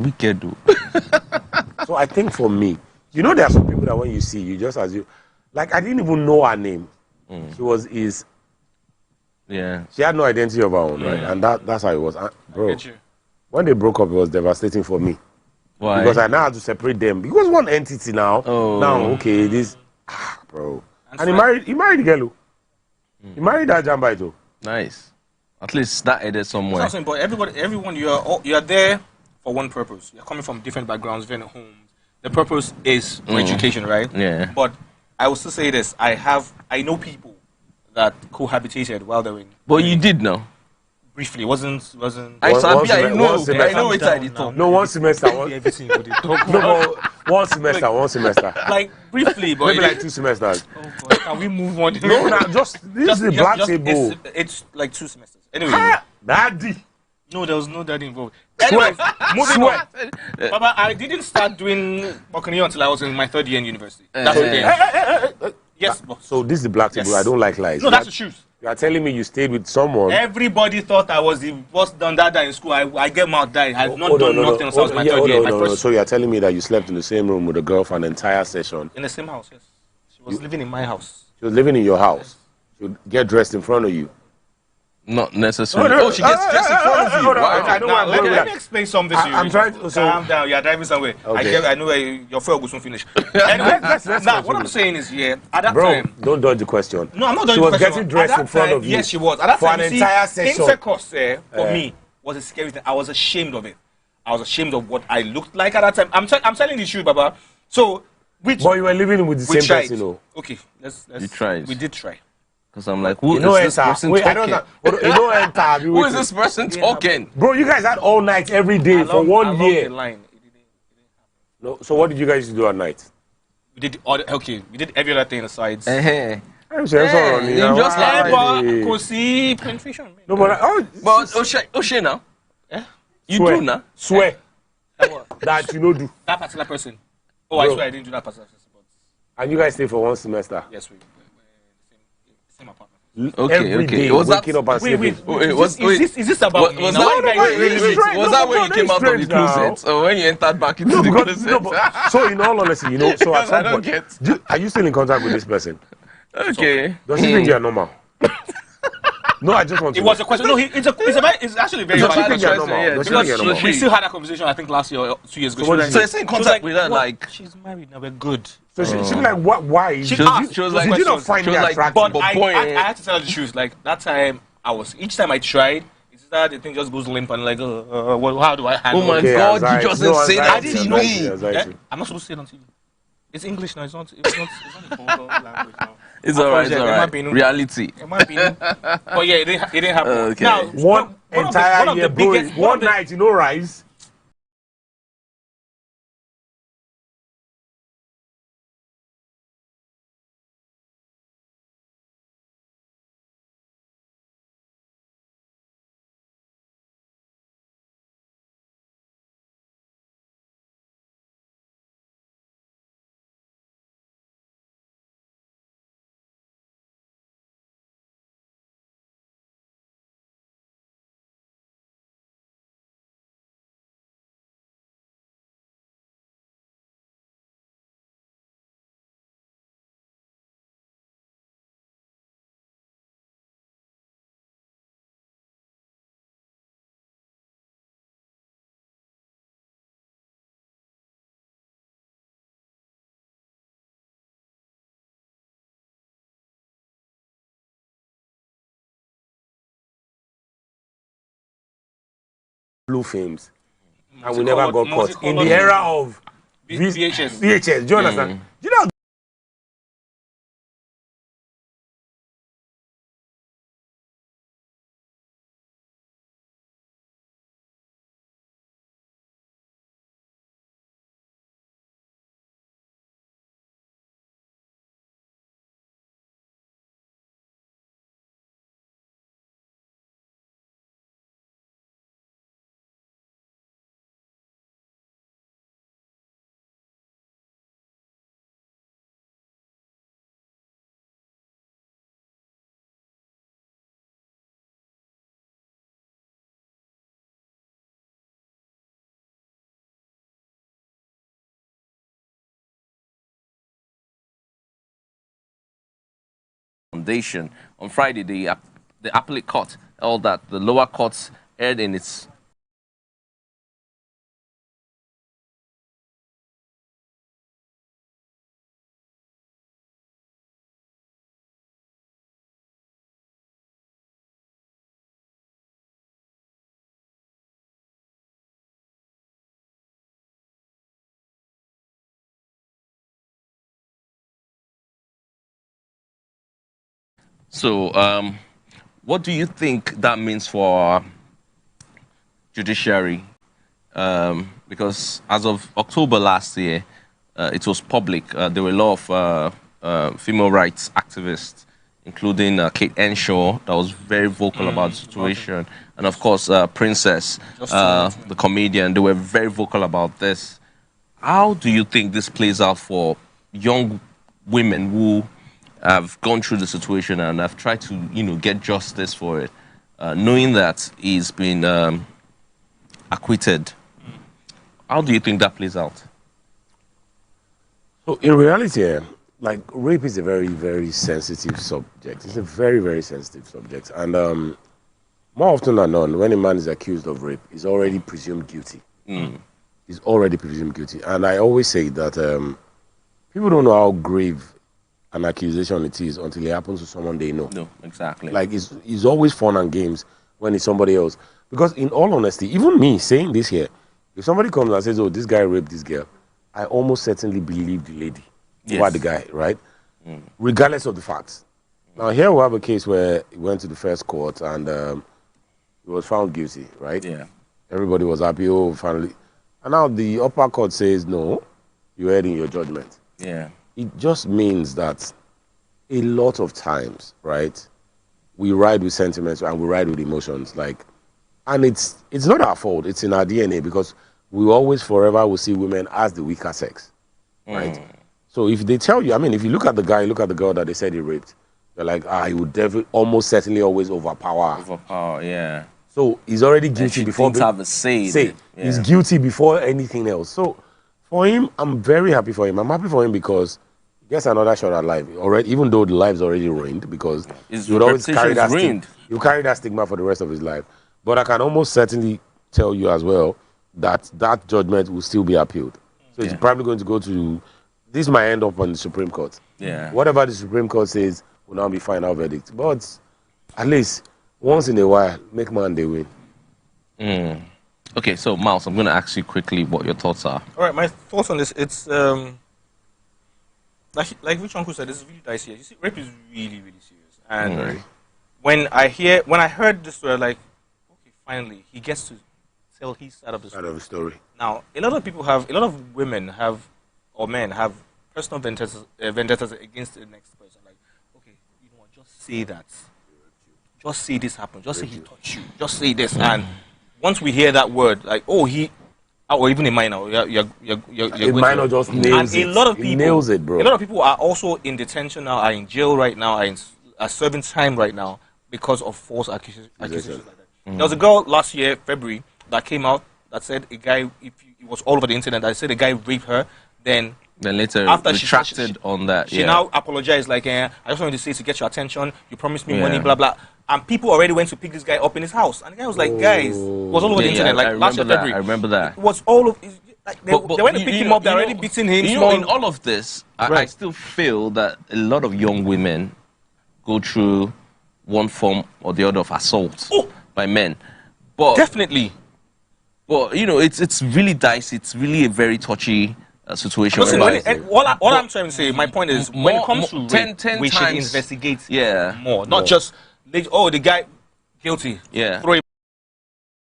Wicked though. So I think for me, you know, there are some people that when you see, you just as you, like I didn't even know her name. She was his. Yeah. She had no identity of her own, right? And that's how it was, bro. When they broke up, it was devastating for me. Why? Because I now had to separate them. Because one entity now. Oh. Now, okay, this, bro. And he married the girl. He married that Jamba too. Nice. At least that ended somewhere. That's not saying, but everyone, you are there for one purpose. You're coming from different backgrounds, different homes. The purpose is for education, right? Yeah. But I will still say this: I know people that cohabitated while they were in. But you did know. Briefly, wasn't. I know semester. it I did talk. No, one semester. Everything you did talk No, but one semester. Like briefly, but Maybe like 2 semesters. Oh God, can we move on? No, nah, this is the black table. It's like 2 semesters. Anyway, Daddy. no, there was no daddy involved. Anyway, moving on. Baba, I didn't start doing Buccaneer until I was in my 3rd year in university. That's the thing. Yes, boss. So this is the black table. Yes. I don't like lies. No, that's the truth. You are telling me you stayed with someone. Everybody thought I was the boss done that in school. I get mouth that I had not done nothing since I was my 3rd year. So you are telling me that you slept in the same room with a girl for an entire session? In the same house, yes. She was living in my house. She was living in your house. She would get dressed in front of you. Not necessarily. She gets dressed in front of you. I know now, let me explain something to you. I'm trying to... Calm down. You're driving somewhere. Okay. I know where your fuel will soon finish. Anyway, now, what I'm saying is, at that time... don't dodge the question. No, I'm not dodging the question. She was getting dressed in front of you. Yes, she was. At that for time, an entire session. Intercourse for me was a scary thing. I was ashamed of it. I was ashamed of what I looked like at that time. I'm telling the truth, Baba. So, but you were living with the same person, though. Okay, let's... You tried. We did try. Because I'm like, who is this person talking? Who is this person talking? Bro, you guys had all night every day for 1 year. The line. It didn't happen. No, so what did you guys do at night? We did every other thing aside. I'm saying, you just see penetration. No, but O'Shea now. Yeah. You do now. Swear that you know do that particular person. Oh, I swear I didn't do that particular person. And you guys stay for 1 semester. Yes, we same apartment. Every day, was waking that, up and sleeping. Is this about me? Was that when you came out of the closet? Or when you entered back into the closet? So in all honesty, so at some point, are you still in contact with this person? Okay. Does he think you're normal? No, I just want to. It was a question. No, it's actually very valid. Because we still had that conversation, I think, last year or 2 years ago. So you're in contact with her, like... She's married now, we're good. So she was like, what? Why? She was like, did you not find me attractive? But I had to tell her the truth. Like, that time, each time I tried, it's that the thing just goes limp and like, how do I handle it? Oh my God, you just didn't say that to me. I'm not supposed to say it on TV. It's English now, it's not a vulgar language now. It's alright. Reality. It might be. But yeah, it didn't happen. Okay. Now, one entire year, bro, one night, Rise. Blue films, and we never got caught in the era of VHS. VHS. Do you understand? Do you know Foundation. On Friday, the appellate court held that the lower courts erred in its So, what do you think that means for our judiciary? Because as of October last year, it was public. There were a lot of female rights activists, including Kate Henshaw, that was very vocal about the situation. And of course, Princess, the comedian, they were very vocal about this. How do you think this plays out for young women who have gone through the situation and have tried to, get justice for it, knowing that he's been acquitted? How do you think that plays out? So in reality, like, rape is a very, very sensitive subject. It's a very, very sensitive subject. And more often than not, when a man is accused of rape, he's already presumed guilty. He's already presumed guilty. And I always say that people don't know how grave an accusation it is until it happens to someone they know. No, exactly. Like, it's always fun and games when it's somebody else. Because in all honesty, even me saying this here, if somebody comes and says, oh, this guy raped this girl, I almost certainly believe the lady over the guy, right? Regardless of the facts. Now, here we have a case where he went to the first court and he was found guilty, right? Yeah. Everybody was happy, oh, finally. And now the upper court says, no, you erred in your judgment. Yeah. It just means that a lot of times, right, we ride with sentiments and we ride with emotions, like, and it's not our fault. It's in our DNA because we always forever will see women as the weaker sex, right? So if they tell you, I mean, if you look at the guy, look at the girl that they said he raped, they're like, he would almost certainly always overpower. Overpower, yeah. So he's already guilty before. Have a say. Yeah. He's guilty before anything else. So for him, I'm very happy for him. I'm happy for him because he gets another shot at life already, even though the life's already ruined, because he would always carry that stigma for the rest of his life. But I can almost certainly tell you as well that that judgment will still be appealed. So it's probably going to go to, this might end up on the Supreme Court. Yeah. Whatever the Supreme Court says will now be final verdict. But at least once in a while, make man they win. Okay, so Miles, I'm going to ask you quickly what your thoughts are. All right, my thoughts on this, it's like which uncle said, it's really dicey. You see, rape is really, really serious. And when I heard this story, like, okay, finally, he gets to tell his side of the story. Now, a lot of women have, or men have personal vendettas against the next person. Like, okay, you know what, just say that. Just say this happened. Just say he touched you. Just say this. And once we hear that word, like, oh, or even a minor, you're a minor just nails it. And a lot of people, nails it, bro. A lot of people are also in detention now, are in jail right now, are serving time right now because of false accusations like that. There was a girl last year, February, that came out that said a guy, it was all over the internet, that said a guy raped her. Then later after retracted on that. She now apologized, like, I just wanted to say to get your attention, you promised me money, blah, blah. And people already went to pick this guy up in his house. And the guy was like, guys, it was all over the internet, like last year, February. I remember that. It was all of, like, they went to pick him up, they're already beating him. You know, in all of this, I still feel that a lot of young women go through one form or the other of assault by men. But definitely. But, it's really dicey. It's really a very touchy situation. Listen, all I'm trying to say, my point is, when it comes to rape, we should investigate more. Not just, the guy guilty. Yeah.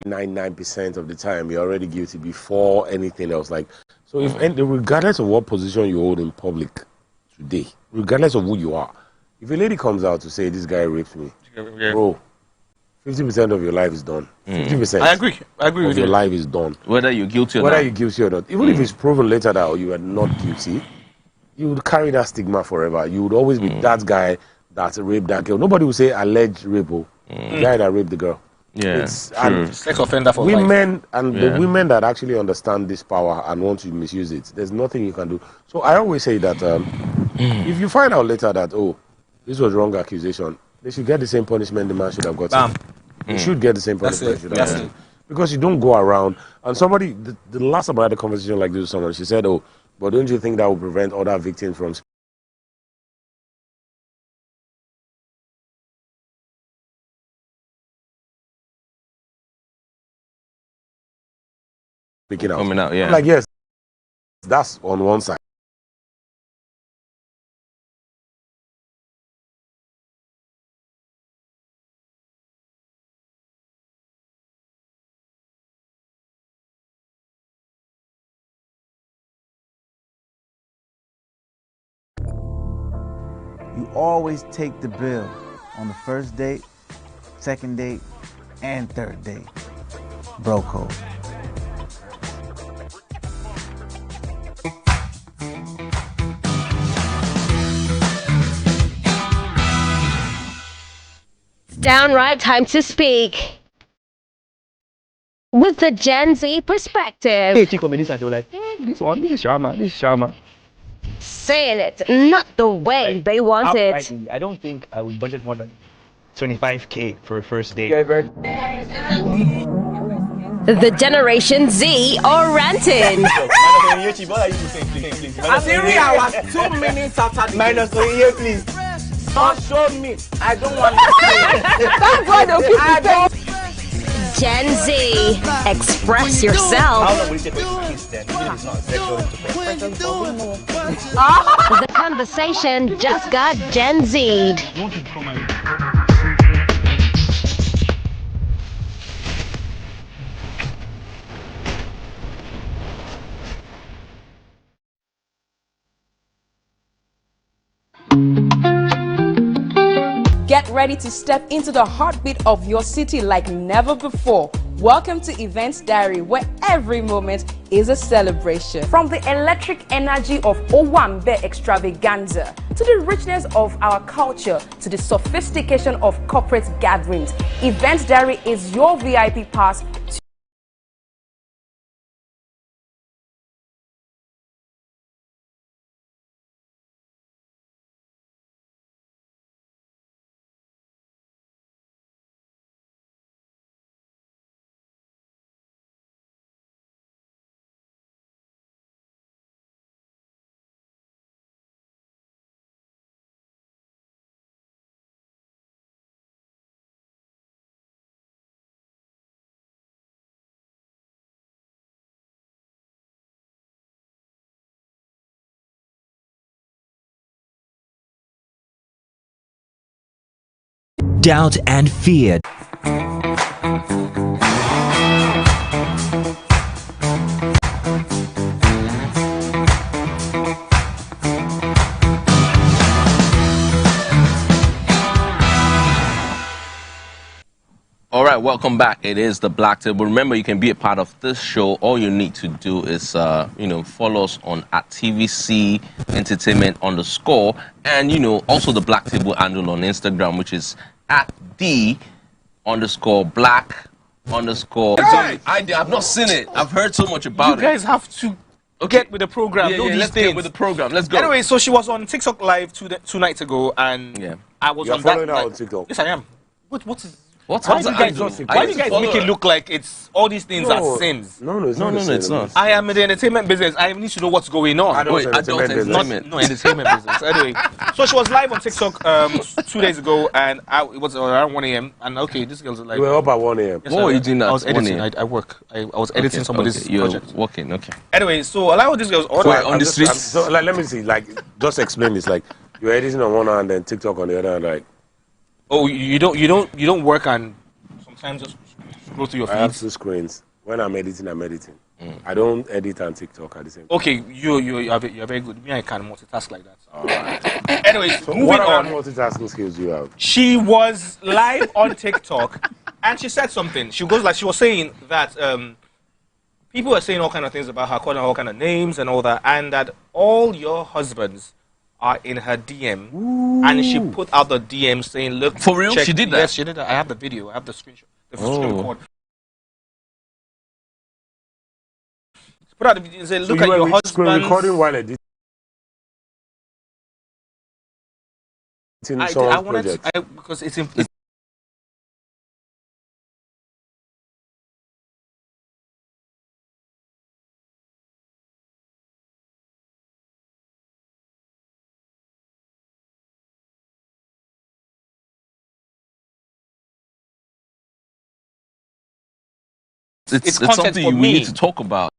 99% of the time, you're already guilty before anything else. Like, so if regardless of what position you hold in public today, regardless of who you are, if a lady comes out to say this guy raped me, bro, 50% of your life is done. 50%. I agree with your you. life is done. Whether you're guilty or not. Whether you're guilty or not. Even if it's proven later that you are not guilty, you would carry that stigma forever. You would always be that guy that raped that girl. Nobody will say alleged rape. The guy that raped the girl. Yeah, it's sex offender for women life. And the women that actually understand this power and want to misuse it, there's nothing you can do. So I always say that if you find out later that, this was wrong accusation. They should get the same punishment the man should have gotten. They should get the same punishment. That's it. Because you don't go around and somebody. The last time I had a conversation like this with someone, she said, "Oh, but don't you think that will prevent other victims from speaking out?" Coming out, yeah. I'm like, yes, that's on one side. You always take the bill on the first date, second date, and third date. Bro code. Downright time to speak. With the Gen Z perspective. Hey, Chico, this is Sharma. Saying it not the way they want it. I don't think I would budget more than 25K for a first date. The Generation Z are ranting. I'm 3 hours, 2 minutes after the Minus for a year, please. don't show me. I don't want to see. Gen Z, express yourself. How long will it take for you to kiss then? Even if it's not sexual intercourse. The conversation just got Gen Z'd. Get ready to step into the heartbeat of your city like never before. Welcome to Events Diary, where every moment is a celebration. From the electric energy of Owambe extravaganza, to the richness of our culture, to the sophistication of corporate gatherings, Events Diary is your VIP pass to doubt and fear. All right, welcome back. It is the Black Table. Remember, you can be a part of this show. All you need to do is, follow us on at TVC Entertainment _ and also the Black Table handle on Instagram, which is at _black_. I've not seen it. I've heard so much about it. You guys have to get with the program. Let's get with the program. Let's go. Anyway, so she was on TikTok live two nights ago, and I was You're on following that. her on TikTok. Yes, I am. What is? Why Why do you guys make it look like it's all these things are sins? No, it's not. I am in the entertainment business. I need to know what's going on. Adult entertainment business. Anyway, so she was live on TikTok 2 days ago, and it was around 1 a.m. And okay, this girl's like. You were up at 1 a.m. Yes, What were you doing at I was editing. 1 a.m.? I work. I was editing somebody's You're project. working, okay. Anyway, so a lot of these girls order. Wait, on the streets? So, let me see. Just explain this. You're editing on one hand and TikTok on the other hand. Oh, you don't work and sometimes just scroll through your I have feed. 2 screens. When I'm editing, I don't edit and TikTok at the same time. Okay, you're very good. Me, I can multitask like that. Alright. Anyway, So moving what on. other multitasking skills do you have? She was live on TikTok, and she said something. She was saying that people are saying all kind of things about her, calling her all kind of names and all that, and that all your husbands are in her DM. Ooh. And she put out the DM saying, "Look, for real, she did that." Yes, she did that. I have the video. I have the screenshot. The screen record. She put out the video and said, "Look at your husband." Recording while editing. It's in someone's project. Because it's something we need to talk about.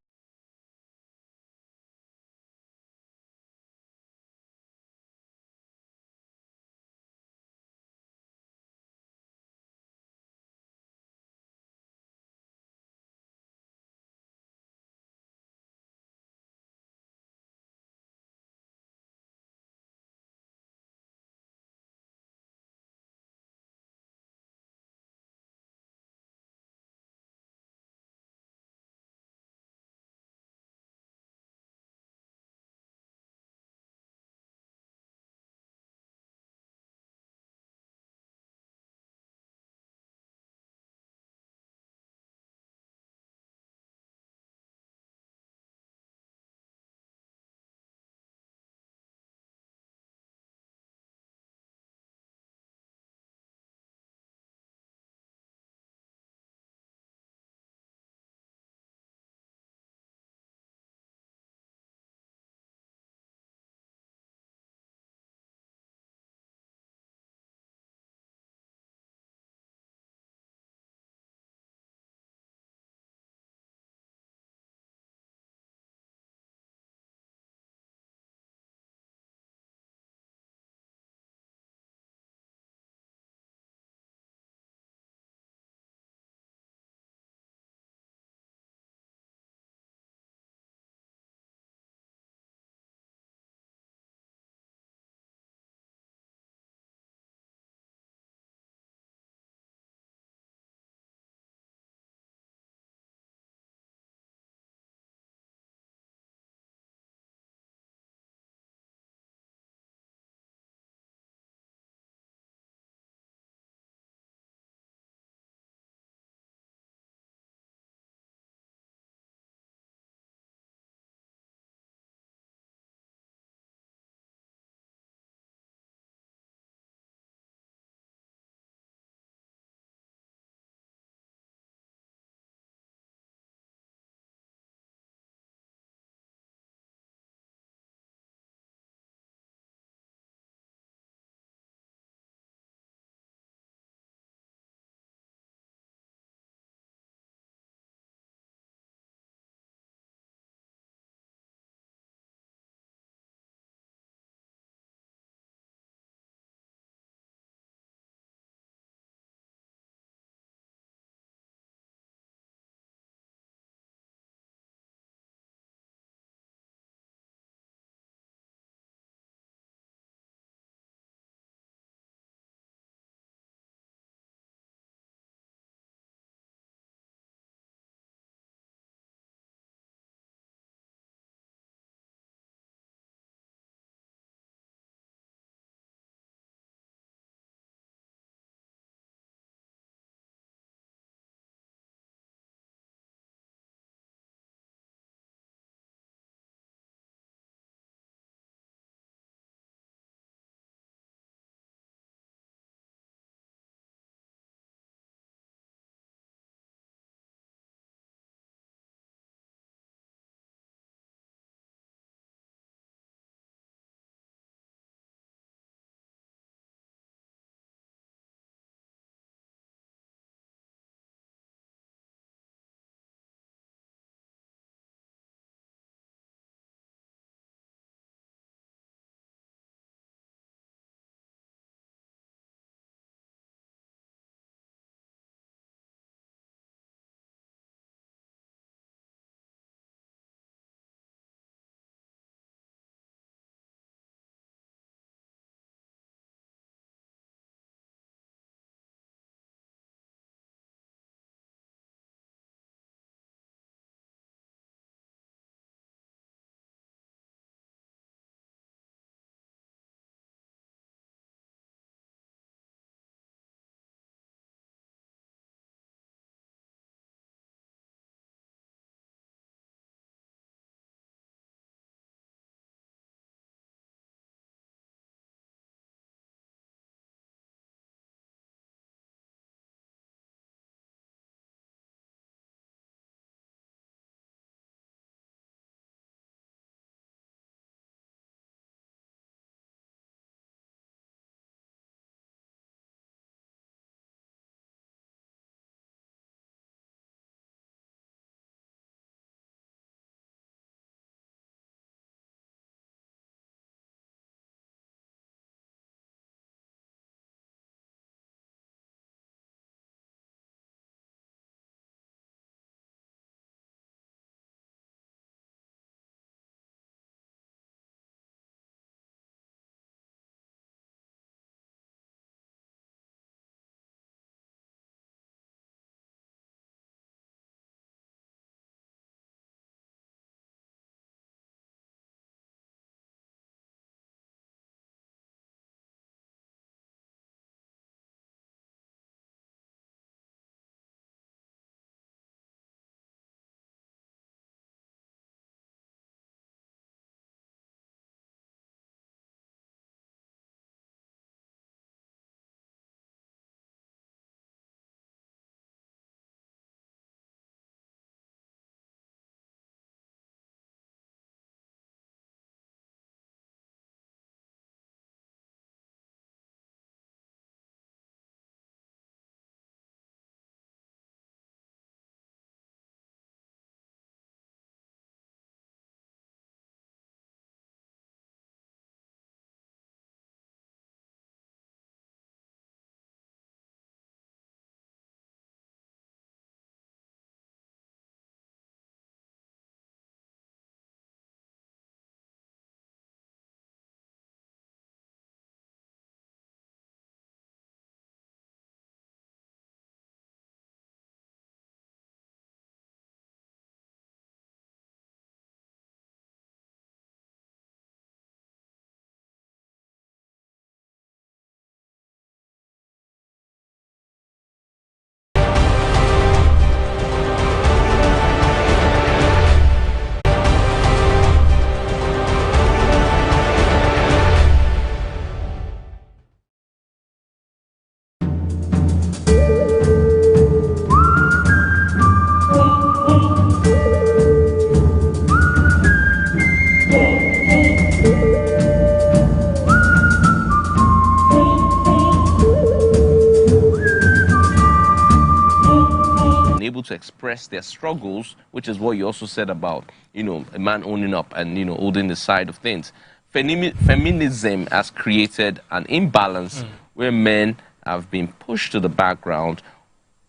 express their struggles, which is what you also said about, a man owning up and, holding the side of things. Feminism has created an imbalance where men have been pushed to the background.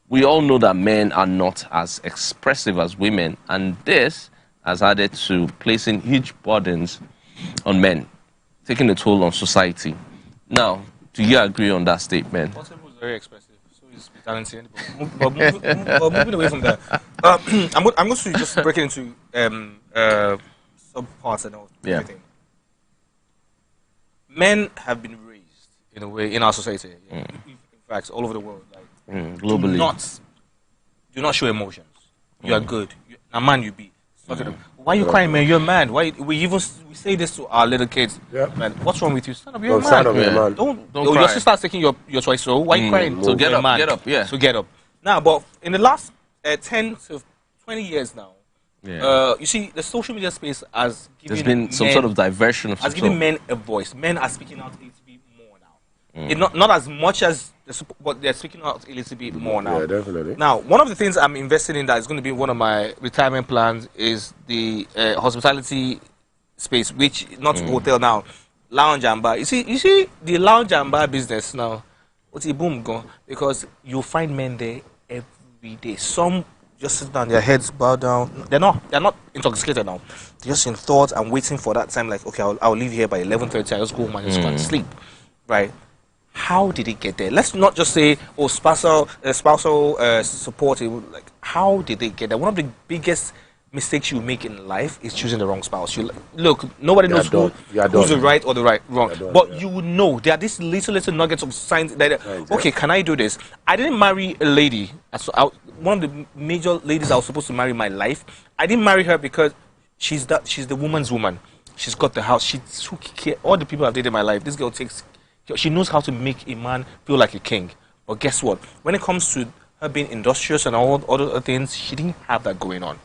We all know that men are not as expressive as women, and this has added to placing huge burdens on men, taking a toll on society. Now, do you agree on that statement? Possible is very expressive, so is talented. But moving away from that, I'm going to just break it into sub-parts and everything. Men have been raised in a way in our society, in fact, all over the world, like globally. Do not show emotions. You are good. A man, you be. Why are you crying, man? You're a man. Why we say this to our little kids? Yeah. Man, what's wrong with you? Stand up, you're a man. Stand up, you're a man. Don't cry. Your sister's taking your choice. So why are you crying? So get up, yeah. So get up. Now, but in the last 10 to 20 years now, you see, the social media space has given there's been some sort of diversion of has given men a voice. Men are speaking out a little bit more now. Not as much as, but they're speaking out a little bit more now. Yeah, definitely. Now, one of the things I'm investing in that is going to be one of my retirement plans is the hospitality space, which not hotel now, lounge and bar. You see the lounge and bar business now. What's a boom go? Because you find men there every day. Some just sit down, their heads bow down. They're not intoxicated now. They're just in thought and waiting for that time. Like, okay, I'll leave here by 11:30. I just go home and just go and sleep, right? How did it get there? Let's not just say, oh, spousal support. Like, how did they get there? One of the biggest mistakes you make in life is choosing the wrong spouse. Look, nobody knows who's the right or the wrong. But you would know there are these little nuggets of signs that, okay, can I do this? I didn't marry a lady. One of the major ladies I was supposed to marry in my life, I didn't marry her because she's the woman's woman. She's got the house. She took care. All the people I've dated in my life, this girl she knows how to make a man feel like a king. But guess what? When it comes to her being industrious and all other things, she didn't have that going on.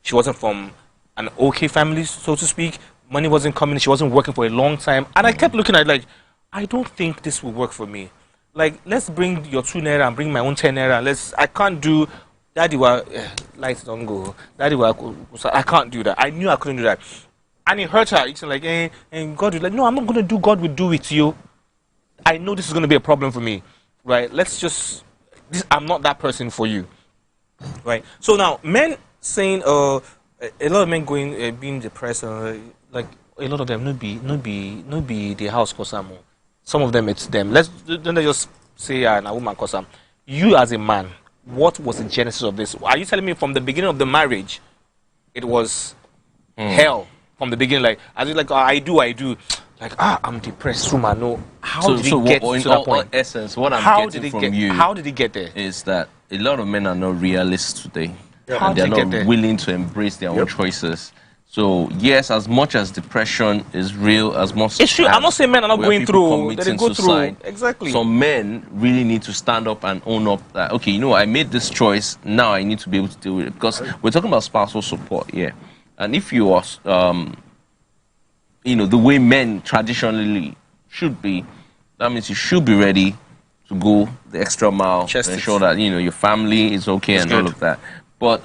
She wasn't from an okay family, so to speak. Money wasn't coming. She wasn't working for a long time. And I kept looking at it like, I don't think this will work for me. Like, let's bring your 2 naira and bring my own 10 naira. I can't do, daddy, lights don't go. Daddy, I can't do that. I knew I couldn't do that. And it hurt her. It's like, and God was like, no, I'm not going to do. God will do with you. I know this is going to be a problem for me, right? I'm not that person for you, right? So now, men saying, a lot of men being depressed, like a lot of them, no be the house cause some of them it's them. Let's just say a woman cause them. You as a man, what was the genesis of this? Are you telling me from the beginning of the marriage, it was hell from the beginning? Like, as like, I do. Like, I'm depressed, I know. How did he get to that point? In essence, what I'm getting from you how did he get there? Is that a lot of men are not realists today. Yeah. And they're not willing to embrace their own choices. So, yes, as much as depression is real, as much it's true. I'm not saying men are not going through. They go through. Exactly. Some men really need to stand up and own up that, okay, I made this choice. Now I need to be able to deal with it. Because we're talking about spousal support, And if you are... the way men traditionally should be, that means you should be ready to go the extra mile to ensure that, your family is okay and all of that. But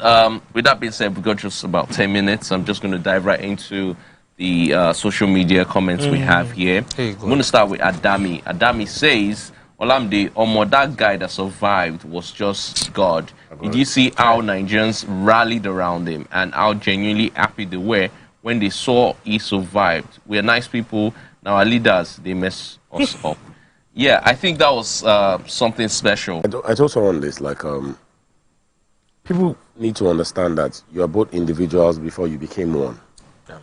with that being said, we've got just about 10 minutes. I'm just going to dive right into the social media comments we have here. I'm going to start with Adami. Adami says, Olamide, that guy that survived was just God. Did you see how Nigerians rallied around him and how genuinely happy they were when they saw he survived? We are nice people. Now our leaders, they mess us up. Yeah, I think that was something special. I told someone this, people need to understand that you are both individuals before you became one. Yeah.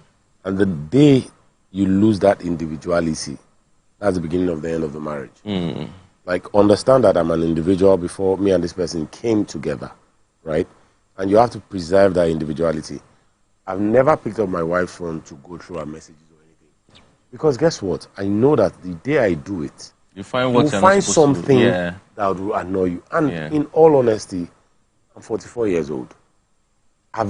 And the day you lose that individuality, that's the beginning of the end of the marriage. Understand that I'm an individual before me and this person came together, right? And you have to preserve that individuality. I've never picked up my wife's phone to go through her messages or anything. Because guess what? I know that the day I do it, you will find something that will annoy you. And in all honesty, I'm 44 years old. I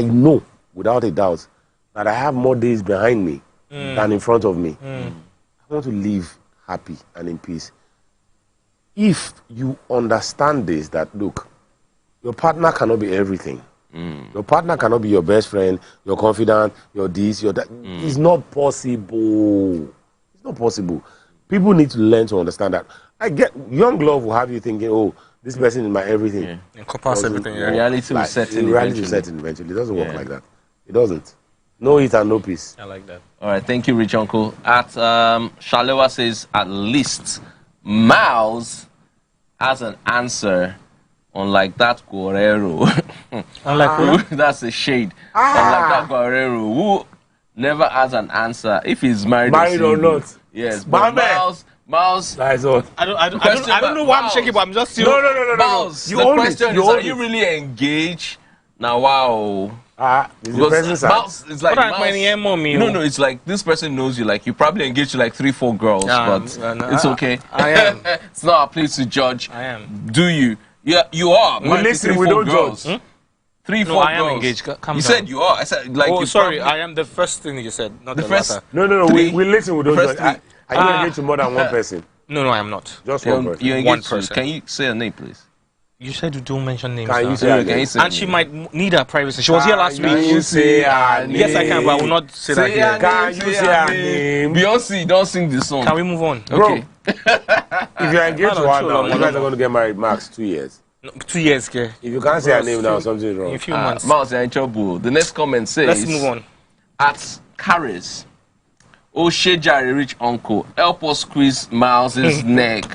know, without a doubt, that I have more days behind me than in front of me. I want to live happy and in peace. If you understand this, that look, your partner cannot be everything. Your partner cannot be your best friend, your confidant, your this, your that. It's not possible. It's not possible. People need to learn to understand that. I get young love will have you thinking, oh, this person is my everything. Yeah. Encompass everything. Yeah. Reality will set in eventually. It doesn't work like that. It doesn't. No eat and no peace. I like that. All right, thank you, Rich Uncle. At Shalewa says, at least Miles has an answer, unlike that Guerrero. That's a shade. Unlike that Guerrero, who never has an answer if he's married or not. Yes, but Miles. That's all. I don't know why I'm shaking, but I'm just still. No. Miles, the question is, are you really engaged? Now, wow. Miles, it's like no, it's like this person knows you. Like you probably engaged to like 3-4 girls, but it's okay. I am. It's not our place to judge. I am. Do you? Yeah, you are. We listen. We don't girls. judge. 3-4 No, I am girls. engaged. Calm You down. said you are. I said like. Oh, you sorry. probably- I am the first thing you said, not the first. latter. No. We listen. We don't First judge. Are you engaged to more than one person? No, I am not. Just one person. You're One engaged to. person. Can you say a name, please? You said you don't mention names. Can now. you say her Can you name? say And she might need her privacy. She was here last Can week. you say her name? Yes, I can, but I will not say that here. Can you say her name? Beyonce, don't sing the song. Can we move on? Bro, Okay. if you're engaged to her now, no, you guys are going to get married max 2 years. No, 2 years, okay? If you can't say her name now, something is In a wrong. few months. Miles, you're in trouble. The next comment says. Let's move on. At Caris, Oshejari Rich Uncle, help us squeeze Miles' neck.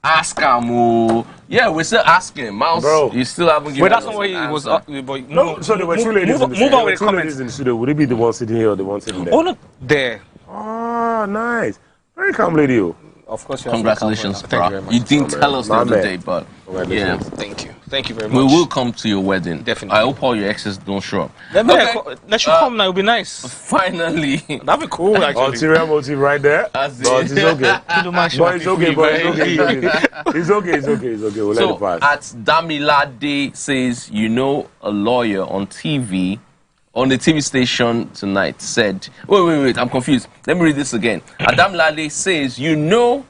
Ask him. Yeah, we're still asking. Miles, Bro. you still haven't given Wait, that's us not what an he was. answer. But No, so there were two ladies. Move on with the comments. in the studio. Would it be the one sitting here or the one sitting there? Oh, look there. Oh, nice. Very calm lady. Oh. Of course, you Congratulations, Thank you very bro. much. You didn't tell us the My other man. day, but yeah. Thank you. Thank you very much. We will come to your wedding. Definitely. I hope all your exes don't show up. Let you come now. It'll be nice. Finally. That'd be cool, actually. Ulterior motive right there. That's But it. it's okay. But it's okay. It's okay. We'll let it So pass. at Damilade says, you know, a lawyer on TV, on the TV station tonight said, wait, I'm confused. Let me read this again. Damilade says, you know,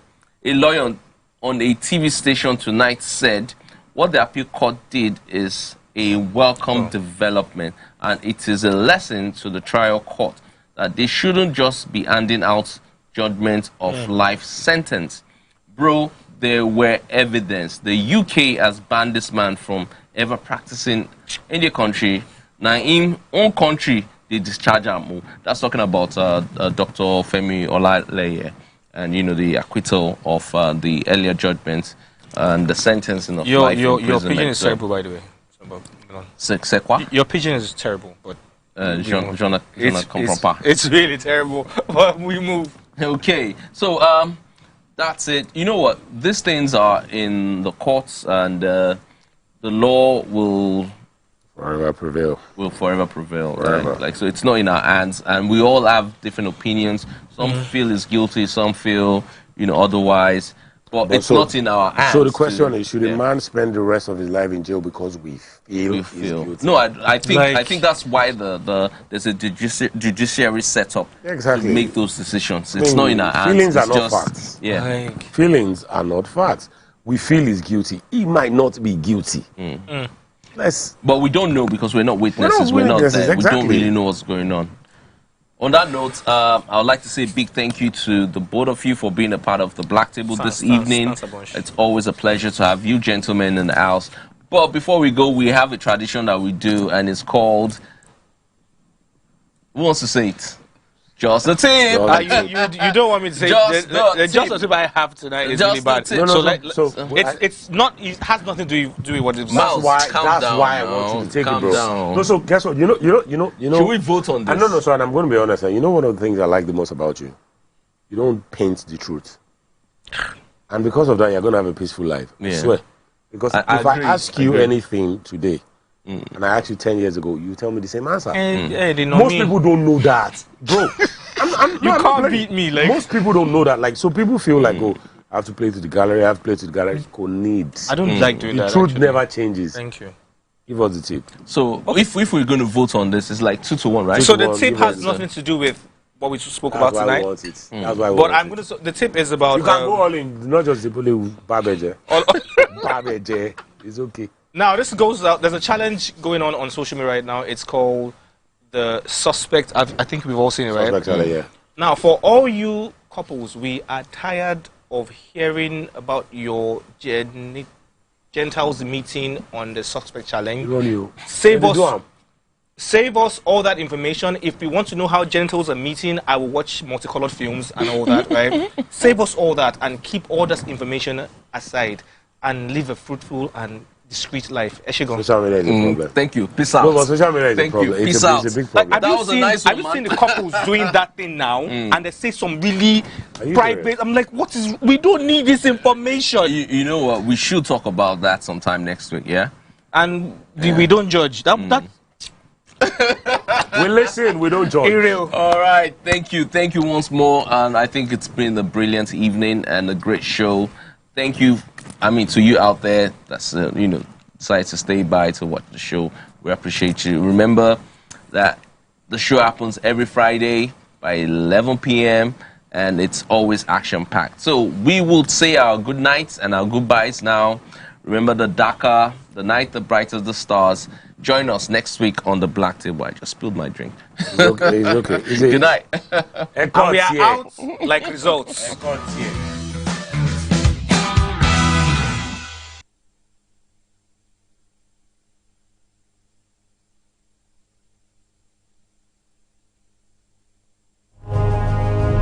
a lawyer on a TV station tonight said, what the appeal court did is a welcome development, and it is a lesson to the trial court that they shouldn't just be handing out judgment of life sentence. Bro, there were evidence. The UK has banned this man from ever practicing in the country. Now, in own country, they discharge him. That's talking about Dr. Femi Olaleye and, you know, the acquittal of the earlier judgment and the sentencing of life Your imprisonment. pigeon is terrible, by the way. C'est quoi? Your pigeon is terrible, but it's really terrible. But we move. Okay, so that's it. You know what? These things are in the courts, and the law will Forever prevail. Right? Like, so it's not in our hands, and we all have different opinions. Some feel he's guilty, some feel, you know, otherwise. But it's not in our hands. So the question is, should a man spend the rest of his life in jail because we feel he's guilty? No, I think that's why there's a judiciary set up to make those decisions. It's not in our hands. Feelings are not facts. Yeah. Feelings are not facts. We feel he's guilty. He might not be guilty. But we don't know because we're not witnesses. We're not there. Exactly. We don't really know what's going on. On that note, I would like to say a big thank you to the both of you for being a part of the Black Table this evening. It's always a pleasure to have you gentlemen in the house. But before we go, we have a tradition that we do, and it's called... Who wants to say it? Just a tip. You don't want me to say just a tip I have tonight is really bad. It's not. It has nothing to do with what it's. That's why I want you to take it, bro. No, so guess what? You know. Should we vote on this? No, so I'm going to be honest. You know, one of the things I like the most about you, you don't paint the truth, and because of that, you're going to have a peaceful life. I swear. Because if I ask you anything today, and I asked you 10 years ago, you tell me the same answer. Most people don't know that, bro. You can't beat me. Like, most people don't know that. Like, so people feel like, oh, I have to play to the gallery. I have to play to the gallery. I don't like doing that. The truth never changes. Thank you. Give us the tip. So if we're going to vote on this, it's like 2-1, right? So the tip has nothing to do with what we spoke about tonight. That's why. But I'm going to. The tip is about. You can go all in, not just the bully Babeje. Babeje. It's okay. Now, this goes out. There's a challenge going on social media right now. It's called the Suspect. I think we've all seen it, right? Suspect challenge, yeah. Now, for all you couples, we are tired of hearing about your Gentiles meeting on the Suspect challenge. Save us all that information. If we want to know how genitals are meeting, I will watch multicolored films and all that, right? Save us all that and keep all that information aside and live a fruitful and discreet life. Social media is a problem. Thank you. Peace out. No, but social media is Thank a problem. you. Peace out. It's a big problem. Like, have you seen the couples doing that thing now? And they say some really private. I'm like, what is? We don't need this information. You know what? We should talk about that sometime next week. Yeah. And we don't judge. That we listen, we don't judge. All right, thank you once more, and I think it's been a brilliant evening and a great show. Thank you, to you out there that's decided to stay by to watch the show. We appreciate you. Remember that the show happens every Friday by 11 p.m. and it's always action-packed. So we will say our good nights and our goodbyes now. Remember, the darker the night, the brighter the stars. Join us next week on the Black Table. I just spilled my drink. It's okay. Good night. And we are out like results.